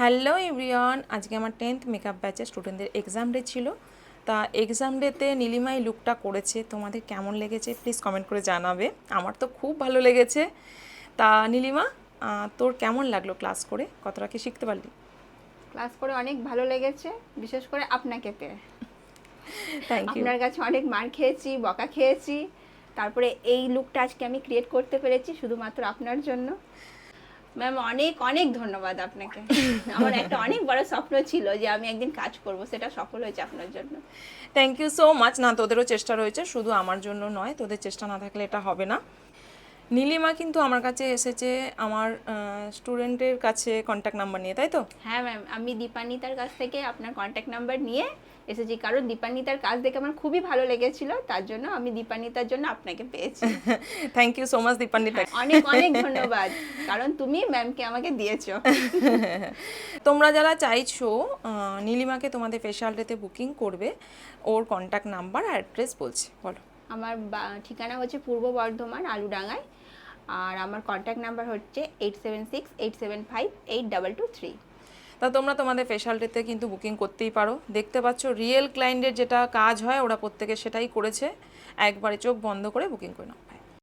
Hello everyone, আজকে আমার 10th makeup ব্যাচের স্টুডেন্টদের এক্সাম ডে ছিল। তা এক্সাম ডেতে নীলিমা এই লুকটা করেছে, তোমাদের কেমন লেগেছে প্লিজ কমেন্ট করে জানাবে। আমার তো খুব ভালো লেগেছে। তা নীলিমা, তোর কেমন লাগলো ক্লাস করে, কতটা কি শিখতে পারলি? ক্লাস করে অনেক ভালো লেগেছে, বিশেষ করে আপনাকে পেয়ে। Thank you. আপনার কাছে অনেক মার খেয়েছি, বকা খেয়েছি, তারপরে এই লুকটা আজকে আমি ক্রিয়েট করতে পেরেছি শুধুমাত্র আপনার জন্য। ম্যাম অনেক অনেক ধন্যবাদ আপনাকে। আমার একটা অনেক বড় স্বপ্ন ছিল যে আমি একদিন কাজ করব, সেটা সফল হয়েছে আপনার জন্য। Thank you so much. না, তোদেরও চেষ্টা রয়েছে, শুধু আমার জন্য নয়, তোদের চেষ্টা না থাকলে এটা হবে না। নীলিমা কিন্তু আমার কাছে এসেছে আমার স্টুডেন্টের কাছে কন্ট্যাক্ট নাম্বার নিয়ে, তাই তো? হ্যাঁ ম্যাম, আমি দীপান্বিতার কাছ থেকে আপনার কন্ট্যাক্ট নাম্বার নিয়ে এসেছি, কারণ দীপান্বিতার কাজ দেখে আমার খুবই ভালো লেগেছিল, তার জন্য আমি দীপান্বিতার জন্য আপনাকে পেয়েছি। Thank you so much Dipanwita. হ্যাঁ, অনেক অনেক ধন্যবাদ, কারণ তুমি ম্যামকে আমাকে দিয়েছো। তোমরা যারা চাইছো নীলিমাকে তোমাদের ফেশিয়াল ডেতে বুকিং করবে, ওর কন্ট্যাক্ট নাম্বার আর অ্যাড্রেস বলছি, বলো। আমার ঠিকানা হচ্ছে পূর্ব বর্ধমান, আলুডাঙ্গায়। আর আমার কন্ট্যাক্ট নাম্বার হচ্ছে 8768758223। তা তোমরা তোমাদের ফেশিয়াল ডেতে কিন্তু বুকিং করতেই পারো। দেখতে পাচ্ছ রিয়েল ক্লায়েন্টের যেটা কাজ হয় ওরা প্রত্যেকে সেটাই করেছে। একবারে চোখ বন্ধ করে বুকিং করে নাও।